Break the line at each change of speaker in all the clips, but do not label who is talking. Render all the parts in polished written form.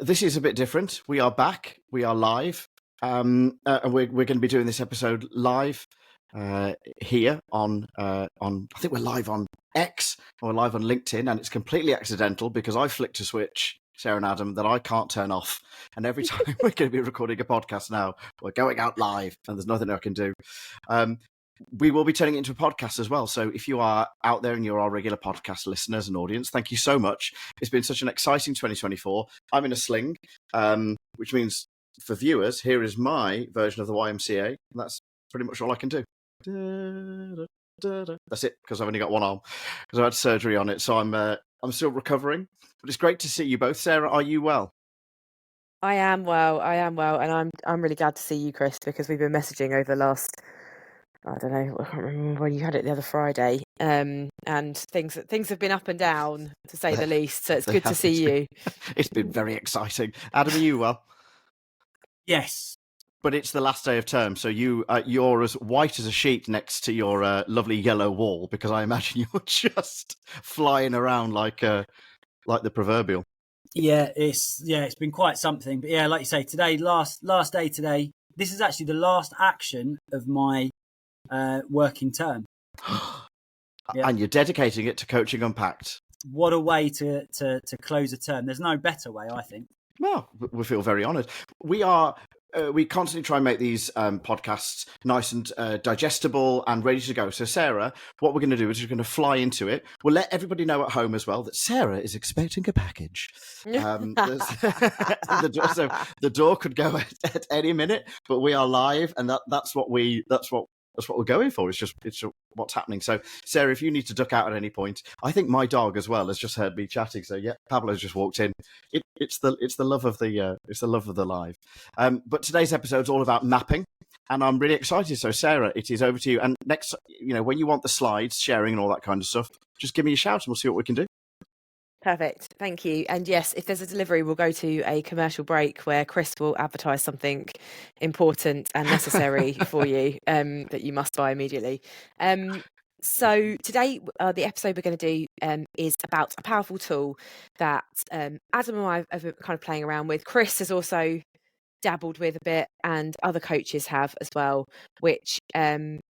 this is a bit different. We are back. We are live. And we're going to be doing this episode live here on I think we're live on X, or live on LinkedIn, and it's completely accidental because I flicked a switch, Sarah and Adam, that I can't turn off. And every time we're going to be recording a podcast now, we're going out live, and there's nothing I can do. We will be turning it into a podcast as well. So if you are out there and you're our regular podcast listeners and audience, thank you so much. It's been such an exciting 2024. I'm in a sling, which means for viewers, here is my version of the YMCA. And that's pretty much all I can do. That's it, because I've only got one arm, because I had surgery on it. So I'm still recovering. But it's great to see you both. Sarah, are you well?
I am well, and I'm really glad to see you, Chris, because we've been messaging over the last, I don't know, I can't remember when you had it the other Friday, and things have been up and down, to say the least. So it's good to see you.
It's been very exciting. Adam, are you well?
Yes.
But it's the last day of term, so you're as white as a sheet next to your lovely yellow wall, because I imagine you're just flying around like the proverbial.
Yeah, it's been quite something. But yeah, like you say, today, last day today. This is actually the last action of my working term.
Yeah. And you're dedicating it to coaching Unpacked.
What a way to close a term. There's no better way, I think.
Well, we feel very honoured. We constantly try and make these podcasts nice and digestible and ready to go. So, Sarah, what we're going to do is we're going to fly into it. We'll let everybody know at home as well that Sarah is expecting a package. The door could go at any minute, but we are live, and that's what we're going for. It's what's happening. So, Sarah, if you need to duck out at any point, I think my dog as well has just heard me chatting. So, yeah, Pablo's just walked in. It's the love of the live. But today's episode is all about mapping, and I'm really excited. So, Sarah, it is over to you. And next, when you want the slides, sharing, and all that kind of stuff, just give me a shout, and we'll see what we can do.
Perfect. Thank you. And yes, if there's a delivery, we'll go to a commercial break where Chris will advertise something important and necessary for you that you must buy immediately. So today, the episode we're going to do is about a powerful tool that Adam and I have been kind of playing around with. Chris has also dabbled with a bit, and other coaches have as well, which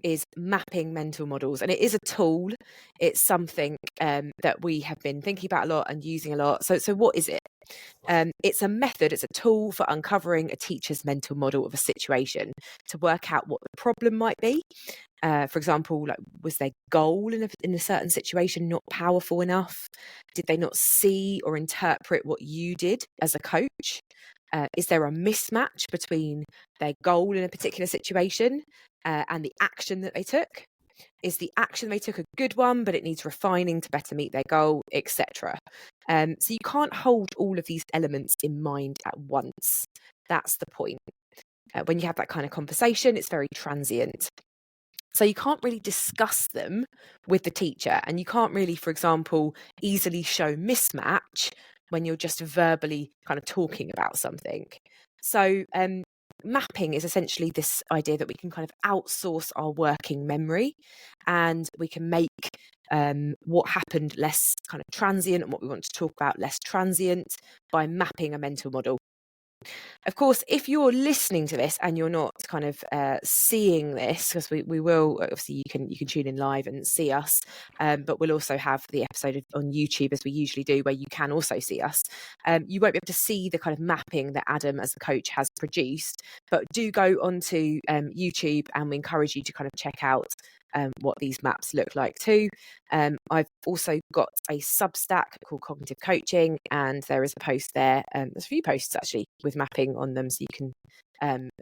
is mapping mental models. And it is a tool. It's something that we have been thinking about a lot and using a lot. So what is it? It's a method, it's a tool for uncovering a teacher's mental model of a situation to work out what the problem might be. For example, like, was their goal in a certain situation not powerful enough? Did they not see or interpret what you did as a coach? Is there a mismatch between their goal in a particular situation and the action that they took? Is the action they took a good one, but it needs refining to better meet their goal, etc.? So you can't hold all of these elements in mind at once. That's the point. When you have that kind of conversation, it's very transient. So you can't really discuss them with the teacher, and you can't really, for example, easily show mismatch when you're just verbally kind of talking about something. So mapping is essentially this idea that we can kind of outsource our working memory, and we can make what happened less kind of transient and what we want to talk about less transient by mapping a mental model. Of course, if you're listening to this and you're not kind of seeing this, because we will, obviously you can tune in live and see us, but we'll also have the episode on YouTube, as we usually do, where you can also see us. You won't be able to see the kind of mapping that Adam as a coach has produced, but do go onto YouTube, and we encourage you to kind of check out what these maps look like too. I've also got a Substack called Cognitive Coaching, and there is a post there. There's a few posts actually with mapping on them, so you can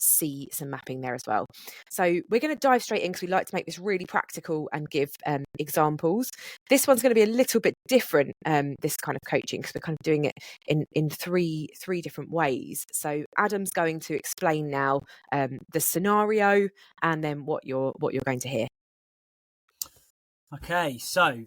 see some mapping there as well. So we're going to dive straight in, because we like to make this really practical and give examples. This one's going to be a little bit different, this kind of coaching, because we're kind of doing it in three different ways. So Adam's going to explain now the scenario, and then what you're going to hear.
Okay, so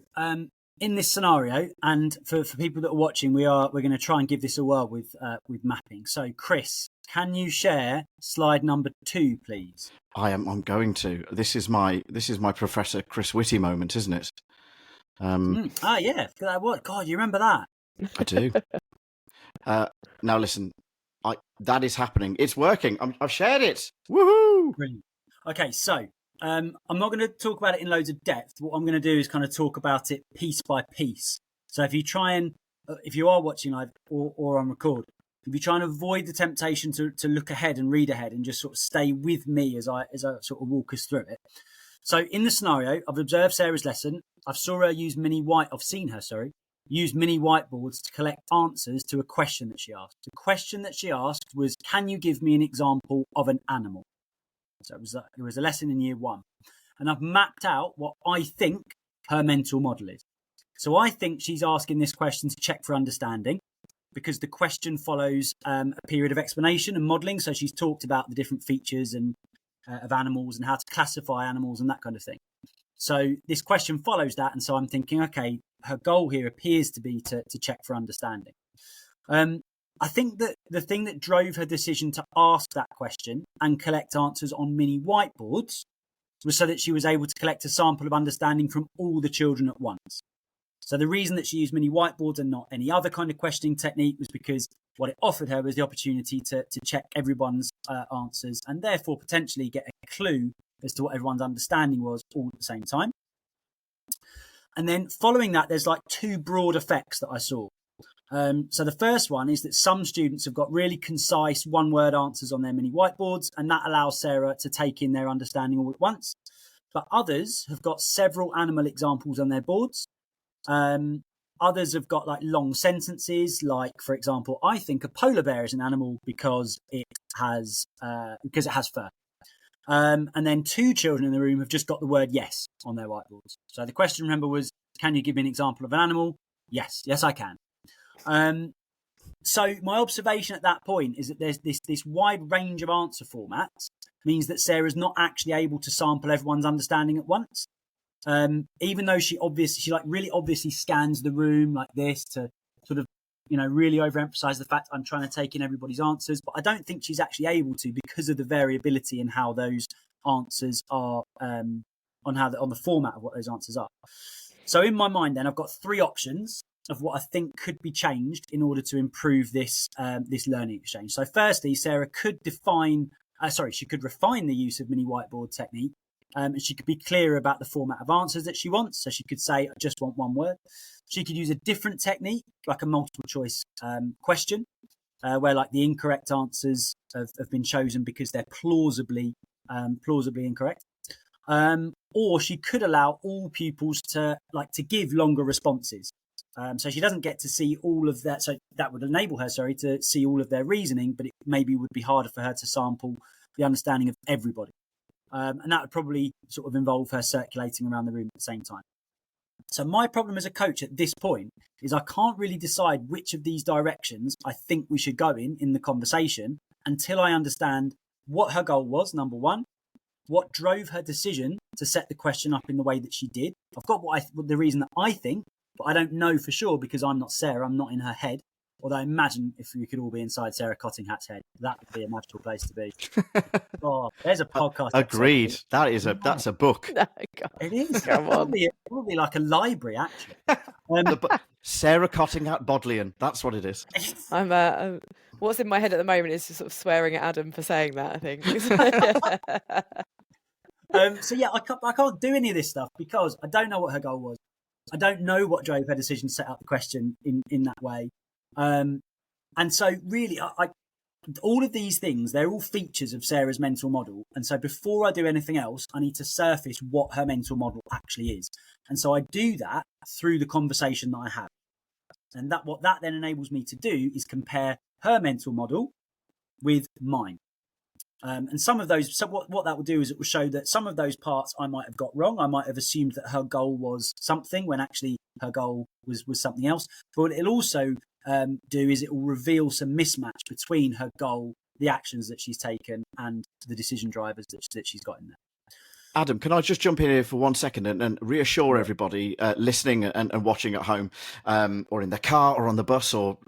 in this scenario, and for people that are watching, we're going to try and give this a whirl with mapping. So, Chris, can you share slide number 2, please?
I'm going to. This is my Professor Chris Whitty moment, isn't it?
Yeah. What? God, you remember that?
I do. Now listen, that is happening. It's working. I've shared it. Woohoo!
Brilliant. Okay, so I'm not going to talk about it in loads of depth. What I'm going to do is kind of talk about it piece by piece. So if you try and, if you are watching live or on record, if you try and avoid the temptation to look ahead and read ahead and just sort of stay with me as I sort of walk us through it. So in the scenario, I've observed Sarah's lesson. I've seen her use mini whiteboards to collect answers to a question that she asked. The question that she asked was, can you give me an example of an animal? So it was a lesson in year 1. And I've mapped out what I think her mental model is. So I think she's asking this question to check for understanding, because the question follows a period of explanation and modelling. So she's talked about the different features and of animals and how to classify animals and that kind of thing. So this question follows that. And so I'm thinking, okay, her goal here appears to be to check for understanding. I think that the thing that drove her decision to ask that question and collect answers on mini whiteboards was so that she was able to collect a sample of understanding from all the children at once. So the reason that she used mini whiteboards and not any other kind of questioning technique was because what it offered her was the opportunity to check everyone's answers and therefore potentially get a clue as to what everyone's understanding was all at the same time. And then following that, there's like 2 broad effects that I saw. So the first one is that some students have got really concise one-word answers on their mini whiteboards, and that allows Sarah to take in their understanding all at once. But others have got several animal examples on their boards. Others have got like long sentences, like, for example, I think a polar bear is an animal because it has fur. And then 2 children in the room have just got the word yes on their whiteboards. So the question, remember, was, can you give me an example of an animal? Yes, I can. So my observation at that point is that there's this wide range of answer formats means that Sarah's not actually able to sample everyone's understanding at once. Even though she really obviously scans the room like this to sort of, really overemphasize the fact I'm trying to take in everybody's answers, but I don't think she's actually able to because of the variability in how those answers are, on the format of what those answers are. So in my mind, then I've got 3 options of what I think could be changed in order to improve this learning exchange. So firstly, Sarah could refine the use of mini whiteboard technique, and she could be clearer about the format of answers that she wants. So she could say, I just want one word. She could use a different technique, like a multiple choice question, where like the incorrect answers have been chosen because they're plausibly incorrect. Or she could allow all pupils to give longer responses. So she doesn't get to see all of that. So that would enable her, to see all of their reasoning, but it maybe would be harder for her to sample the understanding of everybody. And that would probably sort of involve her circulating around the room at the same time. So my problem as a coach at this point is I can't really decide which of these directions I think we should go in the conversation until I understand what her goal was, number one, what drove her decision to set the question up in the way that she did. I've got the reason that I think, but I don't know for sure because I'm not Sarah, I'm not in her head. Although I imagine if we could all be inside Sarah Cottinghatt's head, that would be a magical place to be. Oh, there's a podcast.
Agreed. That's a book.
No, God.
It is.
Come on.
Probably like a library, actually.
Sarah Cottinghatt Bodleian. That's what it is.
I'm what's in my head at the moment is just sort of swearing at Adam for saying that, I think.
So yeah, I can't do any of this stuff because I don't know what her goal was. I don't know what drove her decision to set up the question in that way. And so really, all of these things, they're all features of Sarah's mental model. And so before I do anything else, I need to surface what her mental model actually is. And so I do that through the conversation that I have. And what that then enables me to do is compare her mental model with mine. And some of those, so what that will do is it will show that some of those parts I might have got wrong. I might have assumed that her goal was something when actually her goal was something else. But what it'll also do is it will reveal some mismatch between her goal, the actions that she's taken, and the decision drivers that she's got in there.
Adam, can I just jump in here for 1 second and reassure everybody listening and watching at home, or in their car or on the bus or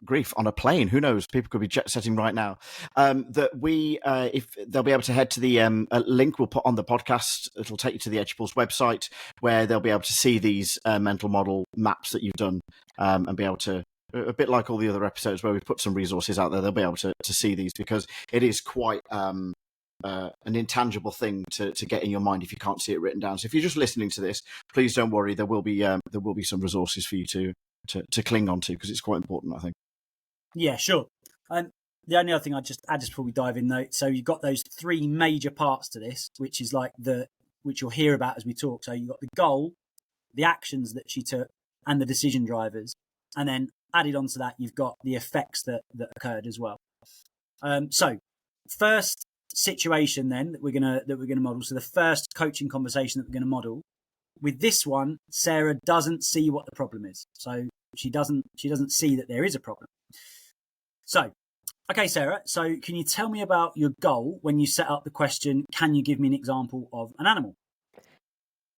grief on a plane, who knows, people could be jet setting right now, that we if they'll be able to head to the link we'll put on the podcast. It'll take you to the Edgepulse website where they'll be able to see these mental model maps that you've done, and be able to a bit like all the other episodes where we've put some resources out there, they'll be able to see these, because it is quite an intangible thing to get in your mind if you can't see it written down. So if you're just listening to this, please don't worry. There will be some resources for you to cling on to, because it's quite important, I think.
Yeah, sure. The only other thing I'd just add just before we dive in, though, so you've got those three major parts to this, which is like which you'll hear about as we talk. So you've got the goal, the actions that she took, and the decision drivers, and then added onto that, you've got the effects that occurred as well. So first situation then that we're gonna model. So the first coaching conversation that we're going to model with this one, Sarah doesn't see what the problem is. So she doesn't see that there is a problem. So, okay, Sarah, so can you tell me about your goal when you set up the question, can you give me an example of an animal?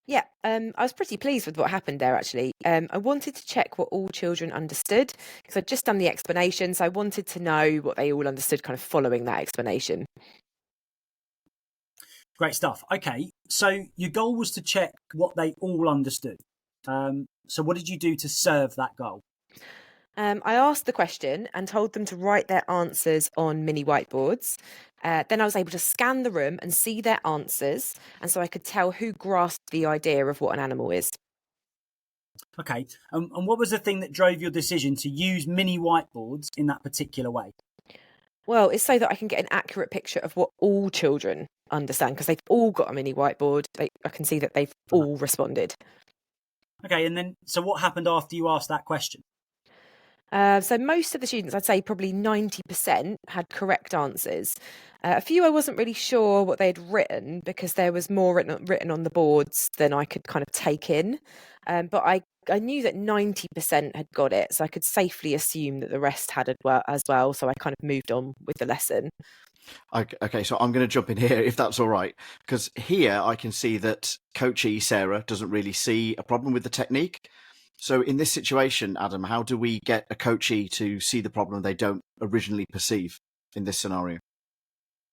Yeah, I was pretty pleased with what happened there, actually. I wanted to check what all children understood, because I'd just done the explanation, so I wanted to know what they all understood kind of following that explanation.
Great stuff. Okay, so your goal was to check what they all understood. So what did you do to serve that goal?
I asked the question and told them to write their answers on mini whiteboards. Then I was able to scan the room and see their answers, and so I could tell who grasped the idea of what an animal is.
Okay, and what was the thing that drove your decision to use mini whiteboards in that particular way?
Well, it's so that I can get an accurate picture of what all children understand, because they've all got a mini whiteboard. I can see that they've all responded.
Okay, and then, so what happened after you asked that question?
So most of the students, I'd say probably 90%, had correct answers. A few I wasn't really sure what they'd written, because there was more written on the boards than I could kind of take in. But I knew that 90% had got it, so I could safely assume that the rest had as well. So I kind of moved on with the lesson.
Okay, so I'm going to jump in here, if that's all right, because here I can see that Coachy Sarah doesn't really see a problem with the technique. So in this situation, Adam, how do we get a coachee to see the problem they don't originally perceive in this scenario?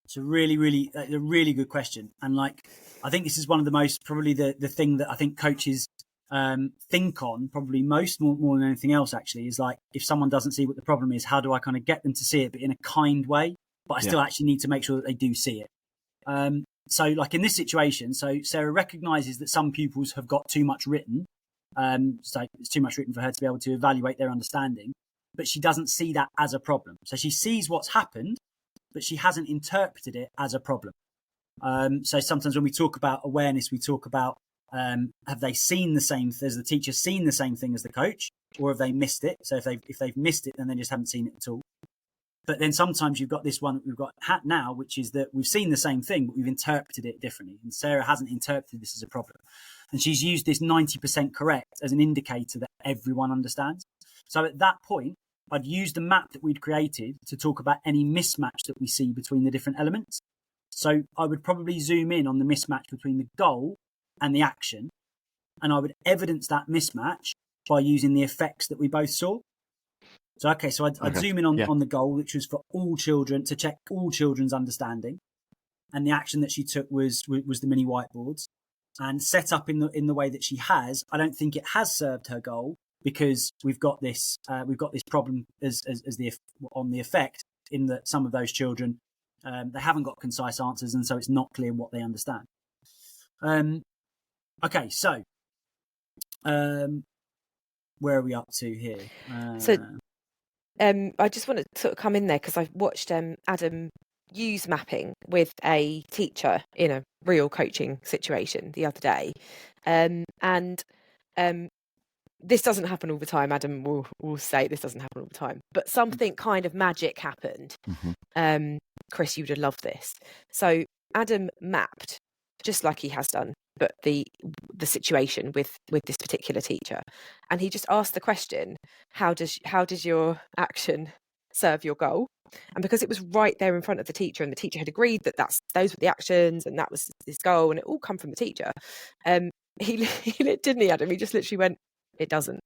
It's a really good question. And like, I think this is one of the most, probably the thing that I think coaches think on probably more than anything else, actually, is like, if someone doesn't see what the problem is, how do I kind of get them to see it, but in a kind way, but I still actually need to make sure that they do see it. So like in this situation, so Sarah recognizes that some pupils have got too much written. So it's too much written for her to be able to evaluate their understanding, but she doesn't see that as a problem. So she sees what's happened, but she hasn't interpreted it as a problem. So sometimes when we talk about awareness, we talk about, have they seen the same, has the teacher seen the same thing as the coach, or have they missed it? So if they've missed it, then they just haven't seen it at all. But then sometimes you've got this one that we've got now, which is that we've seen the same thing, but we've interpreted it differently. And Sarah hasn't interpreted this as a problem. And she's used this 90% correct as an indicator that everyone understands. So at that point, I'd use the map that we'd created to talk about any mismatch that we see between the different elements. So I would probably zoom in on the mismatch between the goal and the action. And I would evidence that mismatch by using the effects that we both saw. So, okay, so I'd zoom in on the goal, which was for all children, to check all children's understanding. And the action that she took was the mini whiteboards. And set up in the way that she has, I don't think it has served her goal, because we've got this problem as on the effect, in that some of those children, they haven't got concise answers, and so it's not clear what they understand. Okay, so where are we up to here?
I just want to sort of come in there, because I've watched Adam use mapping with a teacher in a real coaching situation the other day, and this doesn't happen all the time. Adam will say this doesn't happen all the time, but something kind of magic happened.
Mm-hmm.
Chris, you would have loved this. So Adam mapped, just like he has done, but the situation with this particular teacher, and he just asked the question, how does your action serve your goal? And because it was right there in front of the teacher, and the teacher had agreed that those were the actions and that was his goal, and it all come from the teacher, he didn't he, Adam? He just literally went, it doesn't.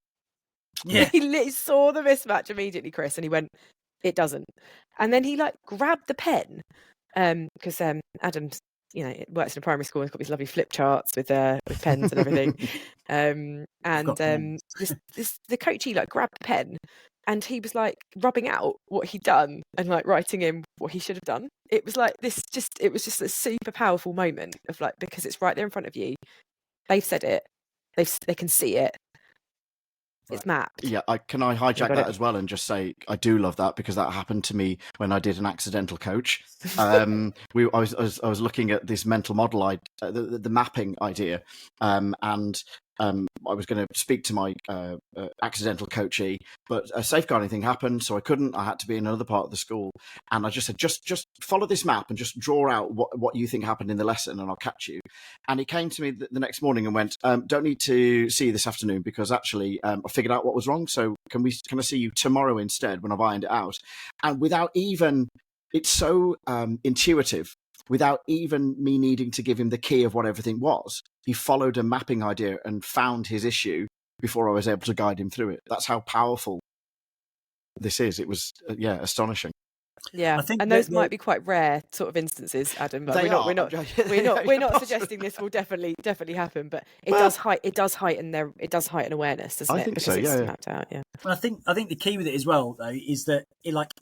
Yeah.
He saw the mismatch immediately, Chris, and he went, it doesn't. And then he like grabbed the pen, because Adam's, works in a primary school and he's got these lovely flip charts with pens and everything. The coachee like grabbed the pen and he was like rubbing out what he'd done and like writing in what he should have done. It was like it was just a super powerful moment of like, because it's right there in front of you. They've said it. They can see it. It's mapped.
Yeah, can I hijack that as well and just say I do love that, because that happened to me when I did an accidental coach. I was looking at this mental model, the mapping idea, and I was going to speak to my accidental coachee, but a safeguarding thing happened, so I couldn't. I had to be in another part of the school, and I just said, just follow this map and just draw out what you think happened in the lesson, and I'll catch you. And he came to me the next morning and went, don't need to see you this afternoon, because actually I figured out what was wrong, so can I see you tomorrow instead when I've ironed it out? And without even, it's so intuitive, without even me needing to give him the key of what everything was, he followed a mapping idea and found his issue before I was able to guide him through it. That's how powerful this is. It was, astonishing.
Yeah, and those might be quite rare sort of instances, Adam. But we're not suggesting this will definitely happen, but it does heighten awareness, doesn't it?
I think
because
so.
It's mapped out. Yeah.
Well, I think the key with it as well, though, is that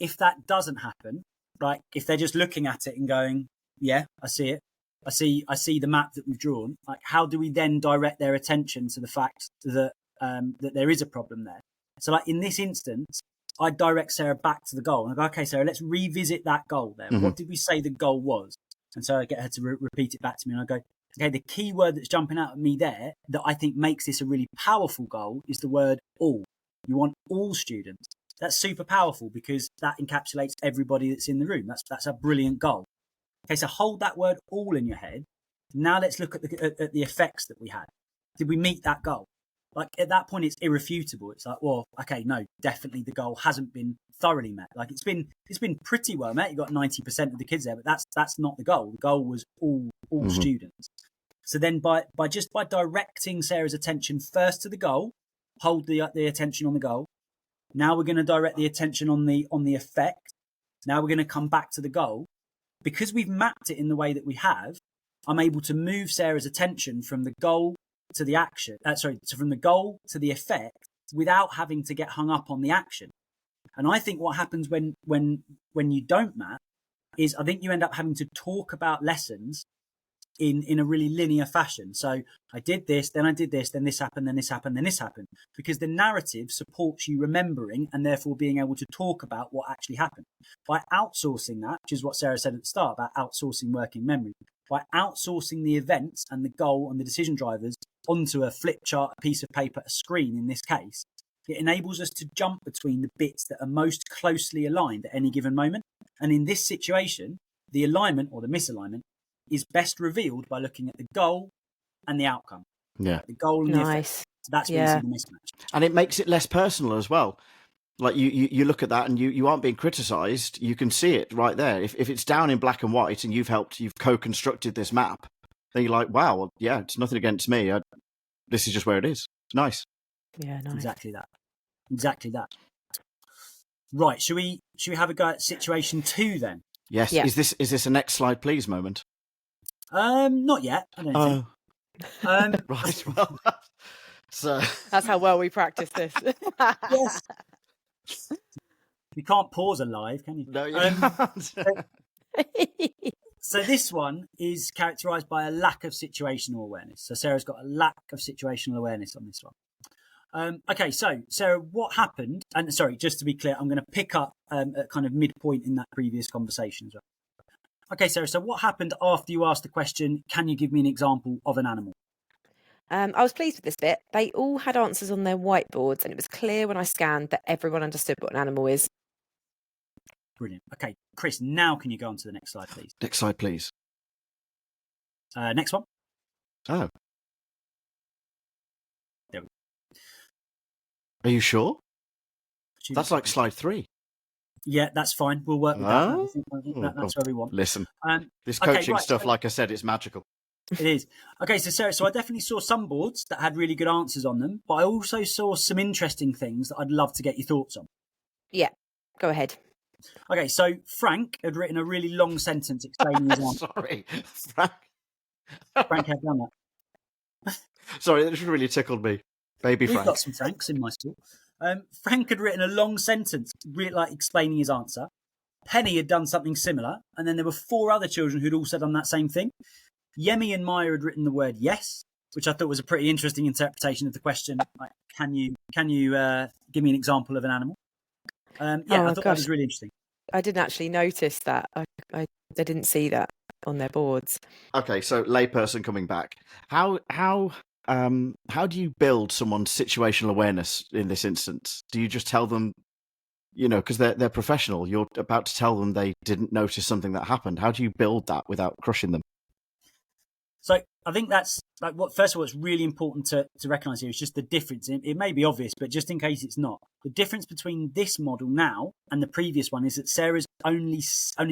if that doesn't happen, like if they're just looking at it and going, yeah, I see it. I see the map that we've drawn. Like, how do we then direct their attention to the fact that that there is a problem there? So, like in this instance, I direct Sarah back to the goal and I go, okay, Sarah, let's revisit that goal there. Mm-hmm. What did we say the goal was? And so I get her to repeat it back to me, and I go, okay, the key word that's jumping out at me there that I think makes this a really powerful goal is the word all. You want all students. That's super powerful because that encapsulates everybody that's in the room. That's a brilliant goal. Okay, so hold that word all in your head. Now let's look at the effects that we had. Did we meet that goal? Like at that point, it's irrefutable. It's like, well, okay, no, definitely the goal hasn't been thoroughly met. Like it's been pretty well met. You got 90% of the kids there, but that's not the goal. The goal was all mm-hmm. students. So then by directing Sarah's attention first to the goal, hold the attention on the goal. Now we're going to direct the attention on the effect. Now we're going to come back to the goal. Because we've mapped it in the way that we have, I'm able to move Sarah's attention from the goal to the action. From the goal to the effect without having to get hung up on the action. And I think what happens when you don't map is I think you end up having to talk about lessons in a really linear fashion. So I did this, then I did this, then this happened, then this happened, then this happened. Because the narrative supports you remembering and therefore being able to talk about what actually happened. By outsourcing that, which is what Sarah said at the start about outsourcing working memory, by outsourcing the events and the goal and the decision drivers onto a flip chart, a piece of paper, a screen in this case, it enables us to jump between the bits that are most closely aligned at any given moment. And in this situation, the alignment or the misalignment is best revealed by looking at the goal and the outcome.
Yeah.
The goal and the effect. So that's where you see the mismatch.
And it makes it less personal as well. Like you look at that and you aren't being criticised. You can see it right there. If it's down in black and white and you've co-constructed this map, then you're like, wow, well, yeah, it's nothing against me. This is just where it is. It's nice.
Yeah, nice.
Exactly that. Right, should we have a go at situation 2 then?
Yes. Yeah. Is this a next slide, please moment?
Not yet. I don't think.
Right. Well, so
that's how well we practice this.
Yes. You can't pause a live, can you?
No, you can't.
So this one is characterised by a lack of situational awareness. So Sarah's got a lack of situational awareness on this one. Okay, so Sarah, what happened? And sorry, just to be clear, I'm going to pick up at kind of midpoint in that previous conversation as well. Okay, Sarah, so what happened after you asked the question, can you give me an example of an animal?
I was pleased with this bit. They all had answers on their whiteboards, and it was clear when I scanned that everyone understood what an animal is.
Brilliant. Okay, Chris, now can you go on to the next slide, please?
Next slide, please.
Next one.
Oh.
There we go.
Are you sure? That's like slide 3.
Yeah, that's fine. We'll work with that. I think that's where we want.
Listen, this coaching stuff, like I said, it's magical.
It is. Okay, so Sarah, I definitely saw some boards that had really good answers on them, but I also saw some interesting things that I'd love to get your thoughts on.
Yeah, go ahead.
Okay, so Frank had written a really long sentence explaining his answer.
Sorry, Frank.
Frank had done that.
Sorry, that just really tickled me. Baby Frank.
We've got some Franks in my school. Frank had written a long sentence, like explaining his answer. Penny had done something similar, and then there were 4 other children who'd also done that same thing. Yemi and Maya had written the word yes, which I thought was a pretty interesting interpretation of the question. Like, can you give me an example of an animal? I thought that was really interesting.
I didn't actually notice that. I didn't see that on their boards.
Okay, so layperson coming back. How do you build someone's situational awareness in this instance? Do you just tell them, because they're professional, you're about to tell them they didn't notice something that happened. How do you build that without crushing them?
So I think that's like first of all, it's really important to recognise here is just the difference. It may be obvious, but just in case it's not, the difference between this model now and the previous one is that Sarah's only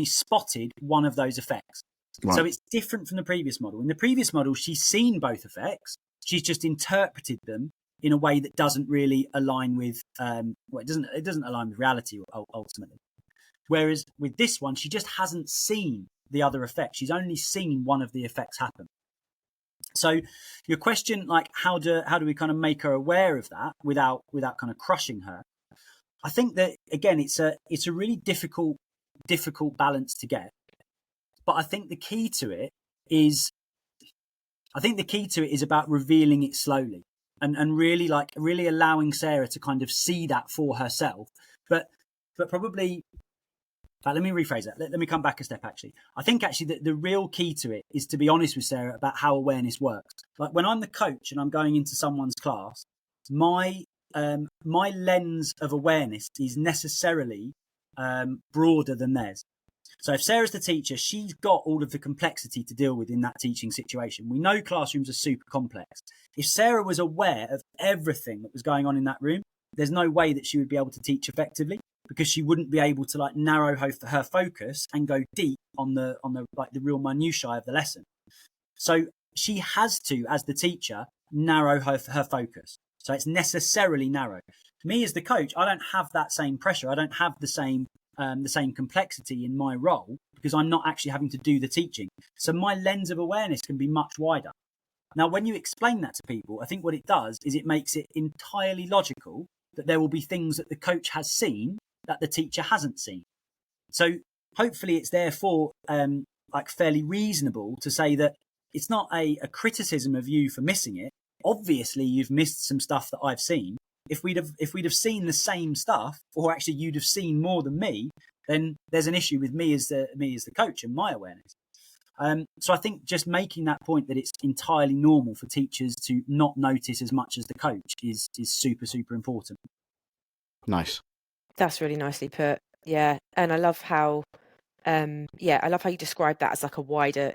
spotted one of those effects. Right. So it's different from the previous model. In the previous model, she's seen both effects. She's just interpreted them in a way that doesn't really align with it doesn't align with reality ultimately. Whereas with this one, she just hasn't seen the other effect. She's only seen one of the effects happen. So your question, like how do we kind of make her aware of that without kind of crushing her? I think that again, it's a really difficult balance to get. But I think the key to it is about revealing it slowly and really allowing Sarah to kind of see that for herself. But probably, let me rephrase that. Let me come back a step, actually. I think actually that the real key to it is to be honest with Sarah about how awareness works. Like when I'm the coach and I'm going into someone's class, my lens of awareness is necessarily broader than theirs. So if Sarah's the teacher, she's got all of the complexity to deal with in that teaching situation. We know classrooms are super complex. If Sarah was aware of everything that was going on in that room, there's no way that she would be able to teach effectively because she wouldn't be able to like narrow her focus and go deep on the real minutiae of the lesson. So she has to, as the teacher, narrow her focus. So it's necessarily narrow. Me as the coach, I don't have that same pressure. I don't have the same complexity in my role because I'm not actually having to do the teaching. So my lens of awareness can be much wider. Now, when you explain that to people, I think what it does is it makes it entirely logical that there will be things that the coach has seen that the teacher hasn't seen. So hopefully it's therefore fairly reasonable to say that it's not a criticism of you for missing it. Obviously, you've missed some stuff that I've seen. If we'd have seen the same stuff, or actually you'd have seen more than me, then there's an issue with me as the coach and my awareness. So I think just making that point that it's entirely normal for teachers to not notice as much as the coach is super, super important.
Nice.
That's really nicely put. Yeah, and I love how you describe that as like a wider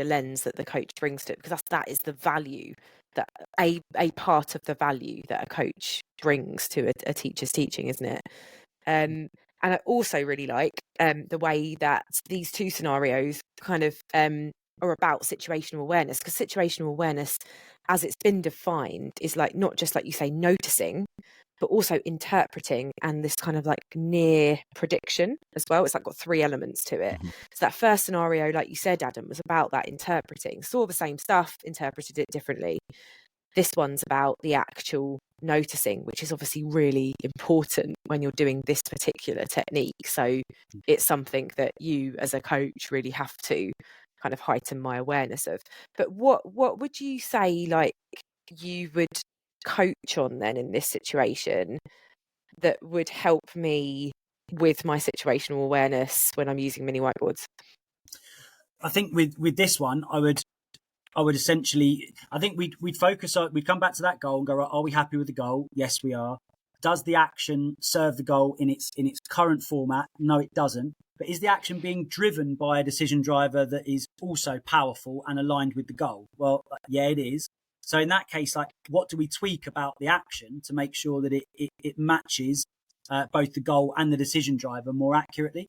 lens that the coach brings to it, because that is the value, that a part of the value that a coach brings to a teacher's teaching, isn't it? And I also really like the way that these two scenarios kind of are about situational awareness, because situational awareness, as it's been defined, is like not just like you say noticing, but also interpreting and this kind of like near prediction as well. It's like got 3 elements to it. Mm-hmm. So that first scenario, like you said, Adam, was about that interpreting, saw the same stuff, interpreted it differently. This one's about the actual noticing, which is obviously really important when you're doing this particular technique. So it's something that you as a coach really have to kind of heighten my awareness of. But what would you say like you would coach on then in this situation that would help me with my situational awareness when I'm using mini whiteboards?
I think with this one, I would essentially, I think we'd focus on, we'd come back to that goal and go, are we happy with the goal? Yes, we are. Does the action serve the goal in its current format? No, it doesn't. But is the action being driven by a decision driver that is also powerful and aligned with the goal? Well, yeah, it is. So in that case, like, what do we tweak about the action to make sure that it matches both the goal and the decision driver more accurately?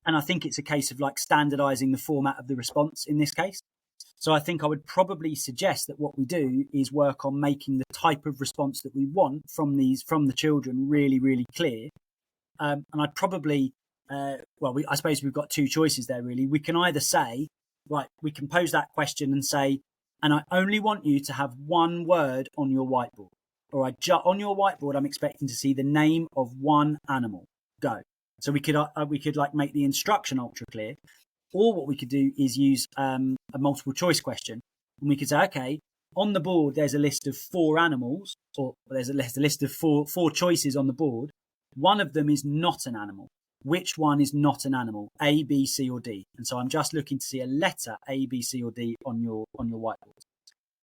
And I think it's a case of like standardizing the format of the response in this case. So I think I would probably suggest that what we do is work on making the type of response that we want from the children really, really clear. And I'd probably, I suppose we've got 2 choices there, really. We can either say, right, we can pose that question and say, and I only want you to have one word on your whiteboard. or on your whiteboard, I'm expecting to see the name of one animal. Go. So we could like make the instruction ultra clear, or what we could do is use a multiple choice question, and we could say, okay, on the board there's a list of 4 animals, or there's a list of four choices on the board. One of them is not an animal. Which one is not an animal? A, B, C, or D? And so I'm just looking to see a letter A, B, C, or D on your whiteboard.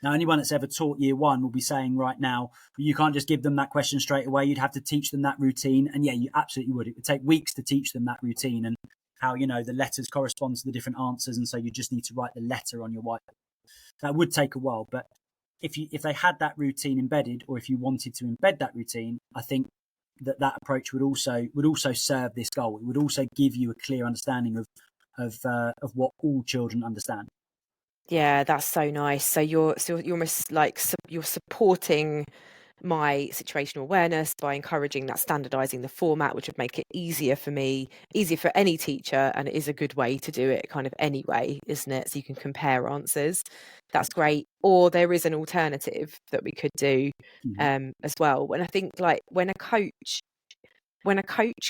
Now, anyone that's ever taught year 1 will be saying right now, you can't just give them that question straight away. You'd have to teach them that routine. And yeah, you absolutely would. It would take weeks to teach them that routine and how, the letters correspond to the different answers. And so you just need to write the letter on your whiteboard. That would take a while. But if they had that routine embedded, or if you wanted to embed that routine, I think that approach would also serve this goal. It would also give you a clear understanding of what all children understand.
Yeah, that's so nice. So you're almost like you're supporting my situational awareness by encouraging that, standardizing the format, which would make it easier for me, easier for any teacher, and it is a good way to do it kind of anyway, isn't it? So you can compare answers. That's great. Or there is an alternative that we could do as well. And I think like when a coach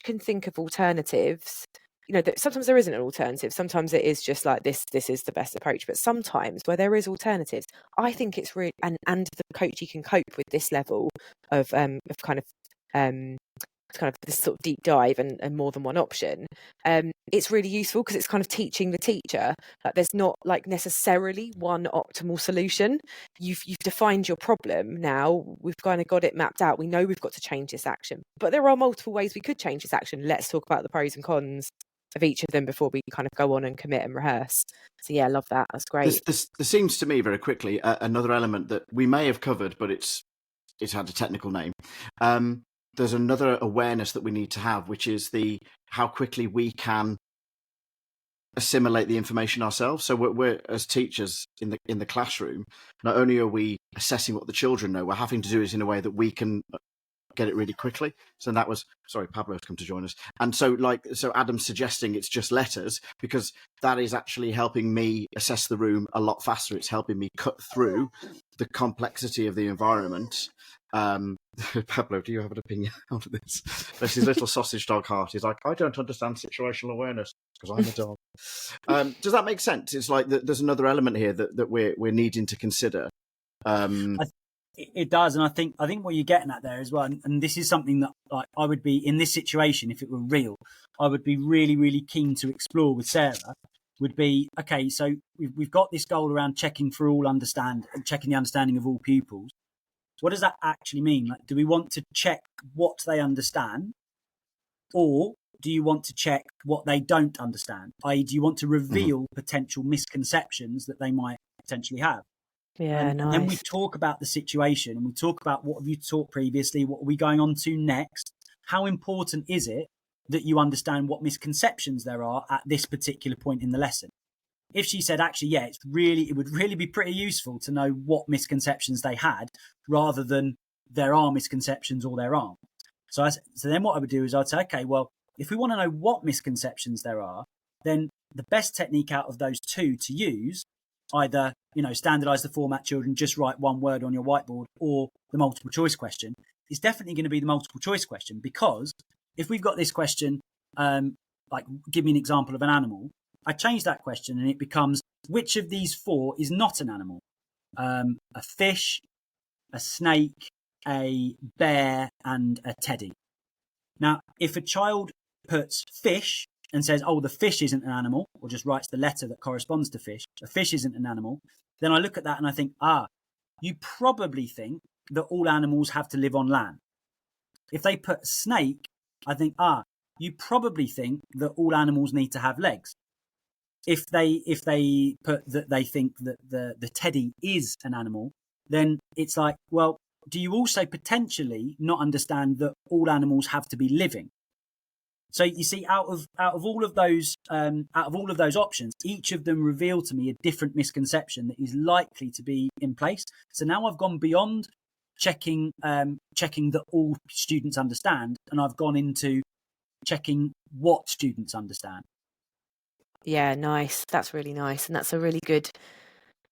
can think of alternatives, that sometimes there isn't an alternative. Sometimes it is just like this is the best approach. But sometimes where there is alternatives, I think it's really, and the coachee can cope with this level of kind of this sort of deep dive and more than one option. It's really useful because it's kind of teaching the teacher like there's not like necessarily one optimal solution. You've defined your problem. Now we've kind of got it mapped out. We know we've got to change this action, but there are multiple ways we could change this action. Let's talk about the pros and cons of each of them before we kind of go on and commit and rehearse. So yeah, I love that. That's great.
This seems to me very quickly another element that we may have covered, but it's had a technical name. There's another awareness that we need to have, which is how quickly we can assimilate the information ourselves. So we're as teachers in the classroom, not only are we assessing what the children know, we're having to do it in a way that we can get it really quickly. So that was, sorry, Pablo's come to join us. And so Adam's suggesting it's just letters, because that is actually helping me assess the room a lot faster. It's helping me cut through the complexity of the environment. Pablo, do you have an opinion on this? There's his little sausage dog heart. He's like, I don't understand situational awareness because I'm a dog. Does that make sense? It's like there's another element here that we're needing to consider.
It does, and I think what you're getting at there as well, and this is something that like I would be in this situation if it were real. I would be really, really keen to explore with Sarah. Would be okay. So we've got this goal around checking the understanding of all pupils. What does that actually mean? Like, do we want to check what they understand, or do you want to check what they don't understand? I.e., do you want to reveal potential misconceptions that they might potentially have?
Yeah,
and
nice.
then we talk about the situation, and we talk about what have you taught previously, what are we going on to next? How important is it that you understand what misconceptions there are at this particular point in the lesson? If she said, actually, yeah, it would really be pretty useful to know what misconceptions they had, rather than there are misconceptions or there aren't. So then what I would do is I'd say, okay, well, if we want to know what misconceptions there are, then the best technique out of those two to use, either, standardize the format, children, just write one word on your whiteboard, or the multiple choice question, is definitely going to be the multiple choice question. Because if we've got this question, like, give me an example of an animal, I change that question and it becomes, which of these 4 is not an animal? A fish, a snake, a bear, and a teddy. Now, if a child puts fish and says, oh, the fish isn't an animal, or just writes the letter that corresponds to fish, a fish isn't an animal, then I look at that and I think, you probably think that all animals have to live on land. If they put snake, I think, you probably think that all animals need to have legs. If they put that they think that the teddy is an animal, then it's like, well, do you also potentially not understand that all animals have to be living? So you see, out of all of those options, each of them reveal to me a different misconception that is likely to be in place. So now I've gone beyond checking that all students understand, and I've gone into checking what students understand.
Yeah, nice. That's really nice. And that's a really good,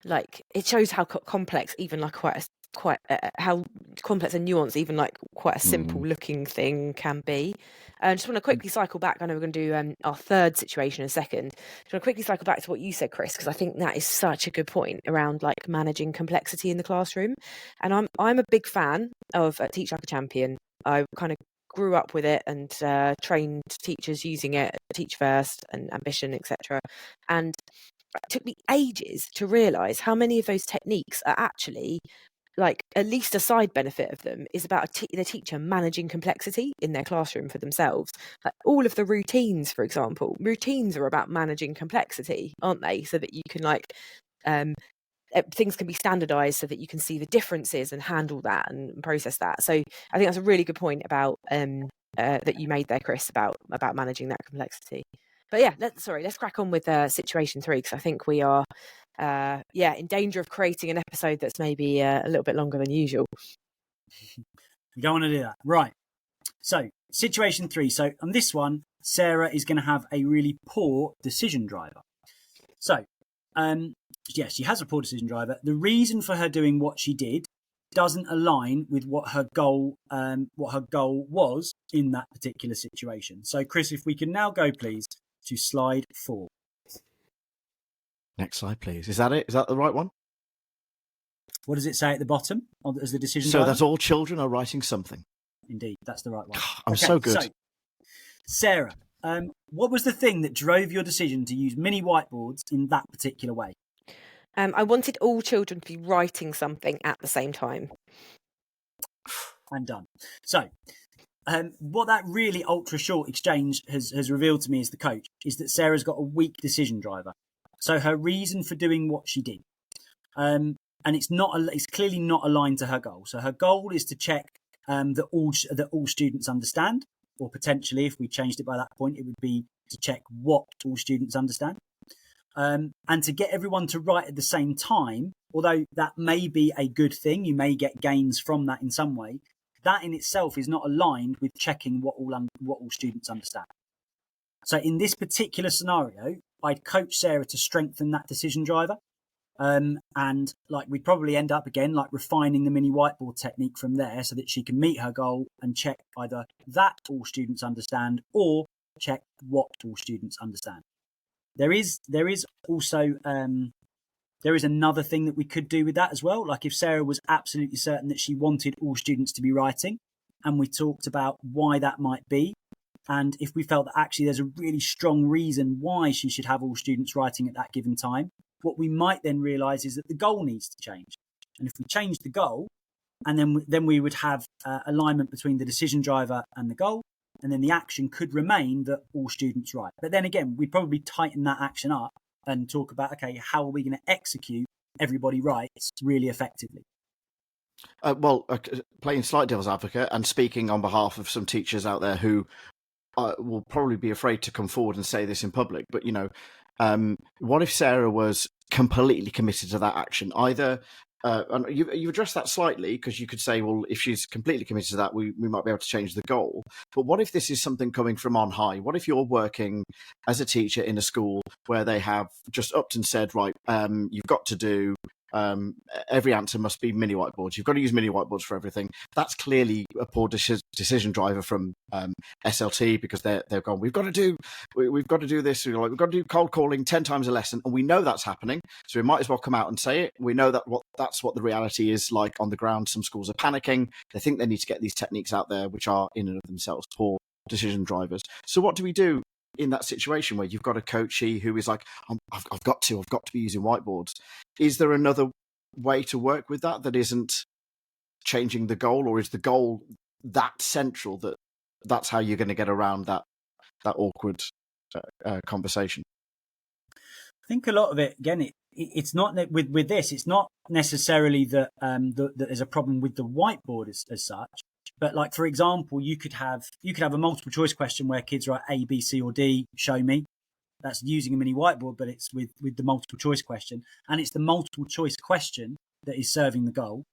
like, it shows how complex even like quite a quite how complex and nuanced even like quite a simple looking thing can be. I just want to quickly cycle back. I know we're going to do our third situation in a second. Just want to quickly cycle back to what you said, Chris, because I think that is such a good point around like managing complexity in the classroom. And I'm a big fan of Teach Like a Champion. I kind of grew up with it and trained teachers using it, Teach First and Ambition, etc. And it took me ages to realise how many of those techniques are actually like at least a side benefit of them is about the teacher managing complexity in their classroom for themselves. Like all of the routines, for example, routines are about managing complexity, aren't they? So that you can like things can be standardized so that you can see the differences and handle that and process that. So I think that's a really good point about that you made there, Chris, about managing that complexity. But yeah, let's crack on with situation 3, because I think we are in danger of creating an episode that's maybe a little bit longer than usual.
We don't want to do that. Right. So situation 3. So on this one, Sarah is going to have a really poor decision driver. So yes, she has a poor decision driver. The reason for her doing what she did doesn't align with what her goal was in that particular situation. So Chris, if we can now go please to slide 4.
Next slide, please. Is that it? Is that the right one?
What does it say at the bottom as the decision
So
driver?
that all children are writing something.
Indeed, that's the right one.
I'm so good.
So, Sarah, what was the thing that drove your decision to use mini whiteboards in that particular way?
I wanted all children to be writing something at the same time.
And done. So, what that really ultra short exchange has revealed to me as the coach is that Sarah's got a weak decision driver. So her reason for doing what she did, and it's clearly not aligned to her goal. So her goal is to check that all students understand, or potentially, if we changed it by that point, it would be to check what all students understand, and to get everyone to write at the same time. Although that may be a good thing, you may get gains from that in some way. That in itself is not aligned with checking what all students understand. So in this particular scenario, I'd coach Sarah to strengthen that decision driver. And like we'd probably end up again like refining the mini whiteboard technique from there so that she can meet her goal and check either that all students understand or check what all students understand. There is also there is another thing that we could do with that as well. Like if Sarah was absolutely certain that she wanted all students to be writing, and we talked about why that might be, and if we felt that actually there's a really strong reason why she should have all students writing at that given time, what we might then realise is that the goal needs to change. And if we change the goal, and then we would have alignment between the decision driver and the goal, and then the action could remain that all students write. But then again, we'd probably tighten that action up and talk about, okay, how are we going to execute everybody writes really effectively?
Playing slight devil's advocate and speaking on behalf of some teachers out there who will probably be afraid to come forward and say this in public, but what if Sarah was completely committed to that action? Either, and you've addressed that slightly, because you could say, well, if she's completely committed to that, we might be able to change the goal. But what if this is something coming from on high? What if you're working as a teacher in a school where they have just upped and said, right, you've got to do every answer must be mini whiteboards. You've got to use mini whiteboards for everything. That's clearly a poor decision driver from SLT, because they've gone, we've got to do this. We've got to do cold calling 10 times a lesson, and we know that's happening. So we might as well come out and say it. We know that that's what the reality is like on the ground. Some schools are panicking. They think they need to get these techniques out there, which are in and of themselves poor decision drivers. So what do we do in that situation where you've got a coachee who is like, I've got to be using whiteboards? Is there another way to work with that isn't changing the goal, or is the goal that central that's how you're going to get around that awkward conversation?
I think a lot of it, again, it's not that with this, it's not necessarily that that there's a problem with the whiteboard as such. But like, for example, you could have a multiple choice question where kids write A, B, C, or D, show me. That's using a mini whiteboard, but it's with the multiple choice question. And it's the multiple choice question that is serving the goal.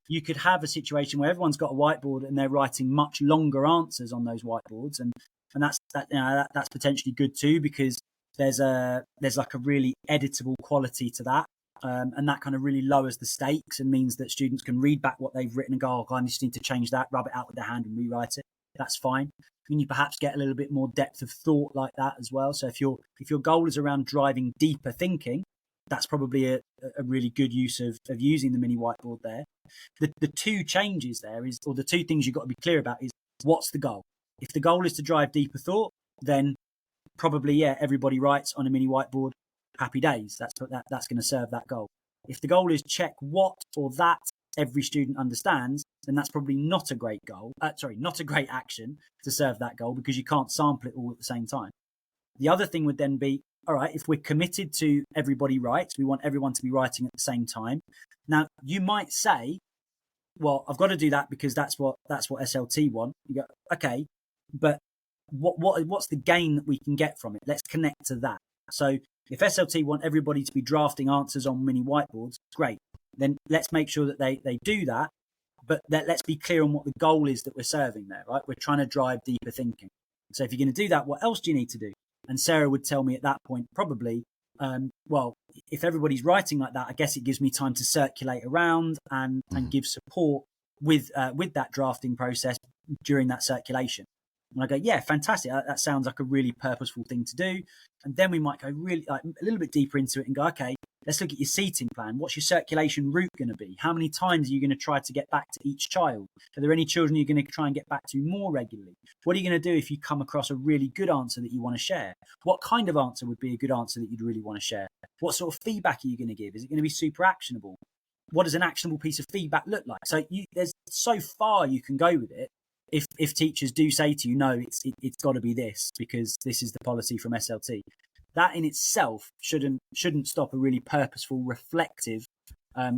You could have a situation where everyone's got a whiteboard and they're writing much longer answers on those whiteboards. And that's potentially good too, because there's like a really editable quality to that. And that kind of really lowers the stakes and means that students can read back what they've written and go, oh, I just need to change that, rub it out with their hand and rewrite it. That's fine. And you perhaps get a little bit more depth of thought like that as well. So if your goal is around driving deeper thinking, that's probably a really good use of using the mini whiteboard there. The two changes there is, or the two things you've got to be clear about is, what's the goal? If the goal is to drive deeper thought, then probably, yeah, everybody writes on a mini whiteboard, happy days. That's going to serve that goal. If the goal is check what or that every student understands, then that's probably not a great goal. Not a great action to serve that goal, because you can't sample it all at the same time. The other thing would then be, all right, if we're committed to everybody writes, we want everyone to be writing at the same time. Now, you might say, well, I've got to do that because that's what SLT want. You go, okay, but what's the gain that we can get from it? Let's connect to that. So if SLT want everybody to be drafting answers on mini whiteboards, great. Then let's make sure that they do that, but let's be clear on what the goal is that we're serving there, right? We're trying to drive deeper thinking. So if you're going to do that, what else do you need to do? And Sarah would tell me at that point, probably, well, if everybody's writing like that, I guess it gives me time to circulate around and give support with that drafting process during that circulation. And I go, yeah, fantastic. That sounds like a really purposeful thing to do. And then we might go really a little bit deeper into it and go, okay, let's look at your seating plan. What's your circulation route going to be? How many times are you going to try to get back to each child? Are there any children you're going to try and get back to more regularly? What are you going to do if you come across a really good answer that you want to share? What kind of answer would be a good answer that you'd really want to share? What sort of feedback are you going to give? Is it going to be super actionable? What does an actionable piece of feedback look like? So there's so far you can go with it. If teachers do say to you, no, it's got to be this because this is the policy from SLT, that in itself shouldn't stop a really purposeful, reflective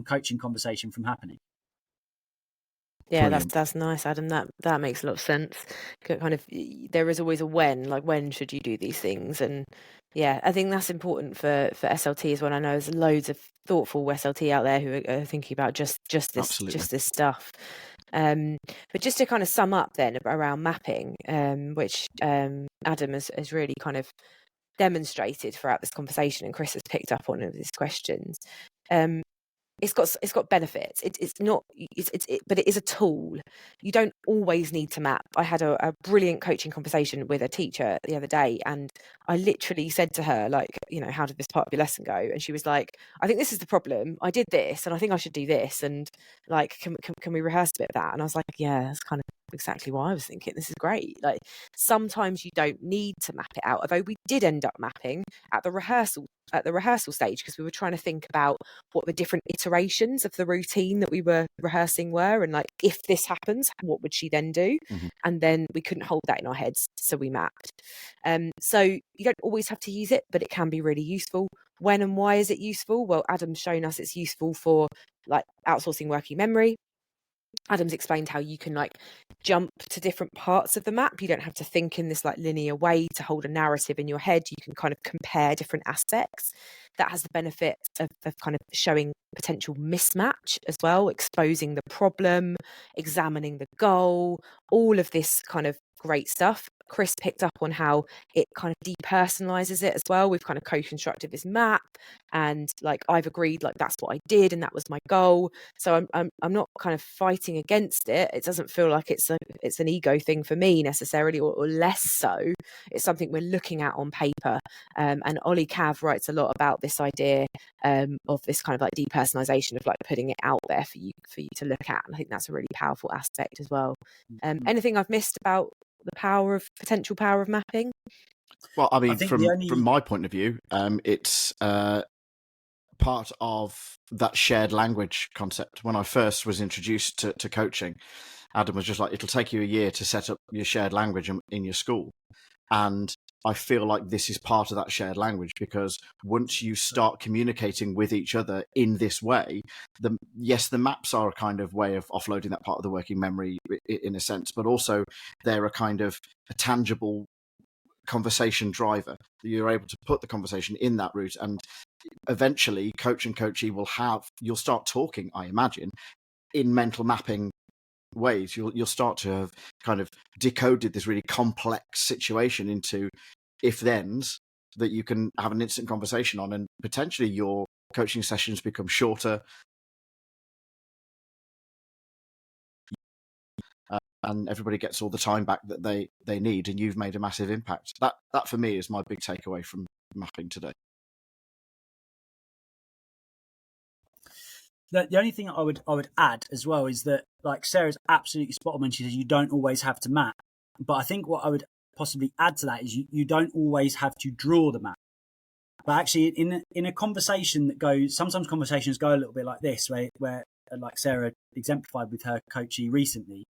coaching conversation from happening.
Yeah, that's nice, Adam. That makes a lot of sense. Kind of, there is always a when, like when should you do these things, and yeah, I think that's important for SLT as well. I know there's loads of thoughtful SLT out there who are thinking about just this stuff. But just to kind of sum up then around mapping, which Adam has really kind of demonstrated throughout this conversation, and Chris has picked up on these questions. It's got benefits. But it is a tool. You don't always need to map. I had a brilliant coaching conversation with a teacher the other day, and I literally said to her, like, how did this part of your lesson go? And she was like, I think this is the problem. I did this, and I think I should do this, and like, can we rehearse a bit of that? And I was like, yeah, that's kind of exactly what I was thinking. This is great. Like, sometimes you don't need to map it out, although we did end up mapping at the rehearsal stage, because we were trying to think about what the different iterations of the routine that we were rehearsing were, and like, if this happens, what would she then do? And then we couldn't hold that in our heads, so we mapped. So you don't always have to use it, but it can be really useful. When and why is it useful? Well, Adam's shown us it's useful for like outsourcing working memory. Adam's explained how you can like jump to different parts of the map. You don't have to think in this like linear way to hold a narrative in your head. You can kind of compare different aspects. That has the benefit of kind of showing potential mismatch as well, exposing the problem, examining the goal, all of this kind of great stuff. Chris picked up on how it kind of depersonalizes it as well. We've kind of co-constructed this map, and like, I've agreed like that's what I did and that was my goal. So I'm not kind of fighting against it. It doesn't feel like it's an ego thing for me necessarily, or less so. It's something we're looking at on paper. And Ollie Cav writes a lot about this idea of this kind of like depersonalization, of like putting it out there for you to look at. And I think that's a really powerful aspect as well. Anything I've missed about the potential power of mapping?
Well, I mean, from my point of view, it's part of that shared language concept. When I first was introduced to coaching, Adam was just like, it'll take you a year to set up your shared language in your school. And I feel like this is part of that shared language, because once you start communicating with each other in this way, the maps are a kind of way of offloading that part of the working memory in a sense, but also they're a kind of a tangible conversation driver. You're able to put the conversation in that route, and eventually coach and coachee you'll start talking, I imagine, in mental mapping ways. You'll start to have kind of decoded this really complex situation into if-thens that you can have an instant conversation on, and potentially your coaching sessions become shorter, and everybody gets all the time back that they need, and you've made a massive impact. That for me is my big takeaway from mapping today.
The only thing I would add as well is that, like, Sarah's absolutely spot on when she says you don't always have to map. But I think what I would possibly add to that is you don't always have to draw the map. But actually, in a conversation that goes, sometimes conversations go a little bit like this, where like Sarah exemplified with her coachee recently,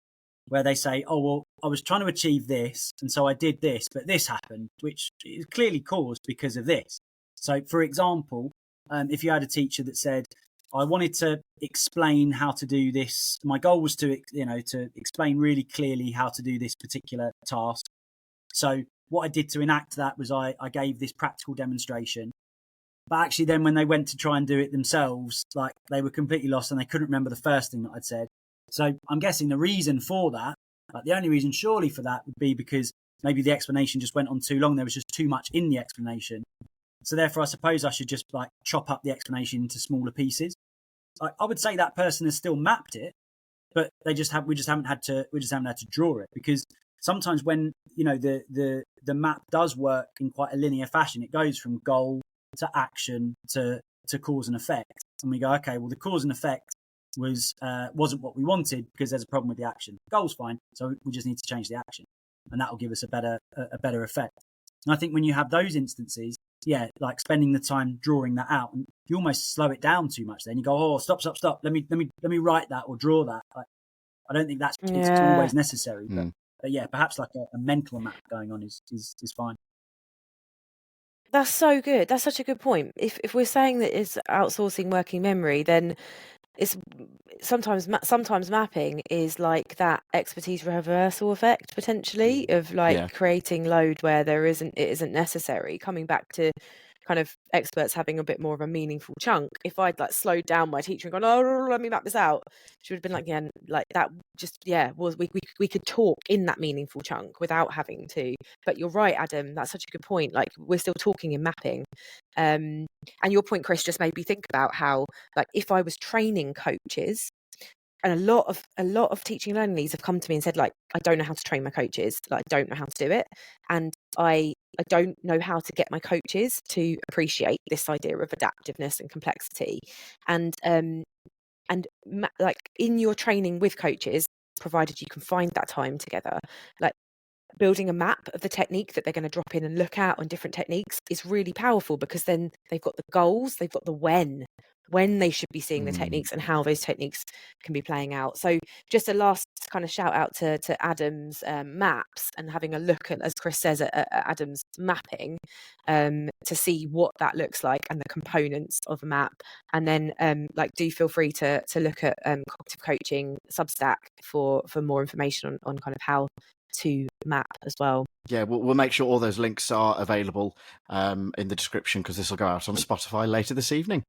where they say, "Oh well, I was trying to achieve this, and so I did this, but this happened, which is clearly caused because of this." So, for example, if you had a teacher that said, I wanted to explain how to do this. My goal was to explain really clearly how to do this particular task. So what I did to enact that was I gave this practical demonstration. But actually then when they went to try and do it themselves, like, they were completely lost and they couldn't remember the first thing that I'd said. So I'm guessing the reason for that, like the only reason surely for that would be because maybe the explanation just went on too long. There was just too much in the explanation. So therefore, I suppose I should just like chop up the explanation into smaller pieces. I would say that person has still mapped it, but we just haven't had to draw it, because sometimes when the map does work in quite a linear fashion, it goes from goal to action to cause and effect, and we go, okay, well the cause and effect wasn't what we wanted because there's a problem with the action. Goal's fine, so we just need to change the action, and that will give us a better effect. And I think when you have those instances, yeah, like spending the time drawing that out, and you almost slow it down too much. Then you go, oh, stop. Let me write that or draw that. I don't think it's always necessary, but yeah, perhaps like a mental map going on is fine.
That's so good. That's such a good point. If we're saying that it's outsourcing working memory, then it's sometimes mapping is like that expertise reversal effect potentially of like creating load where it isn't necessary. Coming back to kind of experts having a bit more of a meaningful chunk. If I'd like slowed down my teacher and gone, oh, let me map this out, she would have been like, yeah, like that. Just we could talk in that meaningful chunk without having to. But you're right, Adam. That's such a good point. Like, we're still talking in mapping. And your point, Chris, just made me think about how, like, if I was training coaches, and a lot of teaching and learning leads have come to me and said, like, I don't know how to train my coaches. Like, I don't know how to do it, and I don't know how to get my coaches to appreciate this idea of adaptiveness and complexity, and like in your training with coaches, provided you can find that time together, like, building a map of the technique that they're going to drop in and look at on different techniques is really powerful, because then they've got the goals, they've got the when they should be seeing the techniques and how those techniques can be playing out. So just a last kind of shout out to Adam's maps, and having a look at, as Chris says, at Adam's mapping to see what that looks like and the components of a map. And then like, do feel free to look at Cognitive Coaching Substack for more information on kind of how to map as well.
Yeah, we'll make sure all those links are available in the description, because this will go out on Spotify later this evening,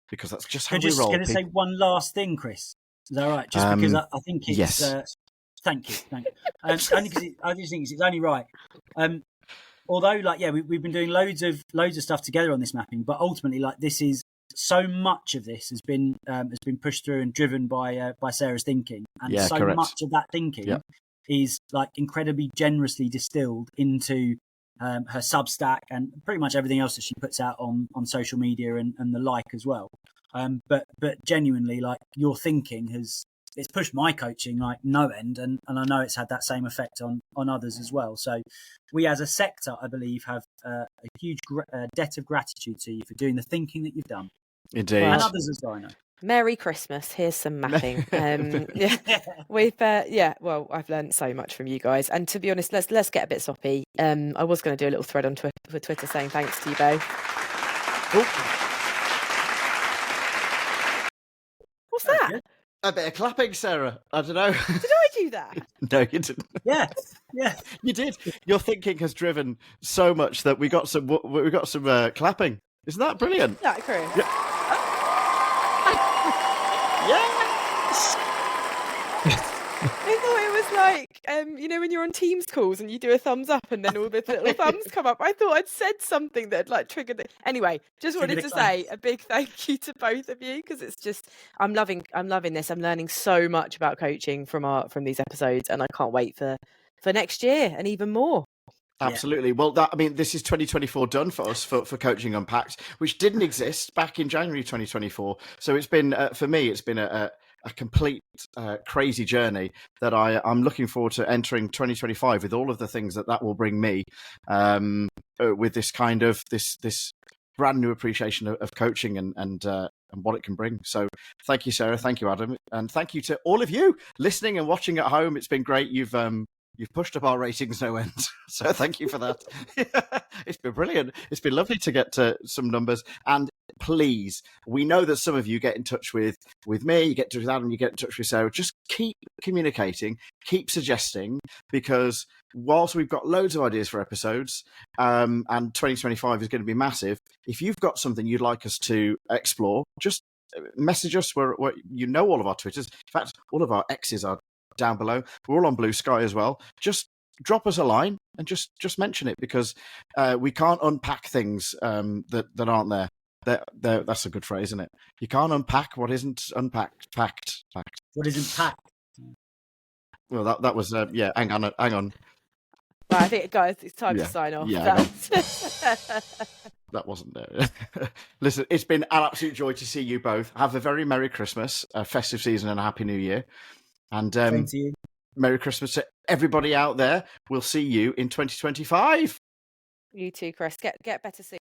because that's just how we roll.
I'm just going to say one last thing, Chris. Is that all right? Just because I think it's...
Yes.
Thank you. Only because I just think it's only right. Although, like, yeah, we've been doing loads of stuff together on this mapping, but ultimately, like, this is... So much of this has been pushed through and driven by Sarah's thinking, and
correct.
Much of that thinking is like incredibly generously distilled into her Substack and pretty much everything else that she puts out on social media and the like as well. But genuinely, like, your thinking it's pushed my coaching like no end, and I know it's had that same effect on others as well. So we as a sector, I believe, have a huge debt of gratitude to you for doing the thinking that you've done.
Indeed.
And others as well, I know.
Merry Christmas. Here's some mapping. Well, I've learned so much from you guys, and to be honest, let's get a bit soppy. I was going to do a little thread on Twitter saying thanks to you both. What's that? Good.
A bit of clapping, Sarah. I don't know.
Did I do that?
No, you didn't.
Yeah,
you did. Your thinking has driven so much that we got some clapping. Isn't that brilliant?
That, Chris.
Yeah. Yes.
I thought it was like when you're on Teams calls and you do a thumbs up and then all the little thumbs come up. I thought I'd said something that like triggered it. Anyway, just wanted to say a big thank you to both of you, because it's just I'm loving this. I'm learning so much about coaching from these episodes, and I can't wait for next year and even more.
Absolutely. Yeah. Well, this is 2024 done for us for Coaching Unpacked, which didn't exist back in January 2024. So it's been, for me, it's been a complete crazy journey that I'm looking forward to entering 2025 with all of the things that will bring me, with this kind of this brand new appreciation of coaching and what it can bring. So thank you, Sarah. Thank you, Adam. And thank you to all of you listening and watching at home. It's been great. You've pushed up our ratings no end. So thank you for that. It's been brilliant. It's been lovely to get to some numbers. And please, we know that some of you get in touch with me, you get in touch with Adam, you get in touch with Sarah. Just keep communicating, keep suggesting, because whilst we've got loads of ideas for episodes, and 2025 is going to be massive, if you've got something you'd like us to explore, just message us. We're all of our Twitters. In fact, all of our X's are down below. We're all on Blue Sky as well. Just drop us a line and just mention it, because we can't unpack things that aren't there. That's a good phrase, isn't it? You can't unpack what isn't unpacked. Packed.
What isn't packed?
Well, that was Hang on.
Well, I think, guys, it's time to sign off.
Yeah, that wasn't there. Listen, it's been an absolute joy to see you both. Have a very Merry Christmas, a festive season, and a Happy New Year. And
Same to you.
Merry Christmas to everybody out there. We'll see you in 2025.
You too, Chris. Get better soon.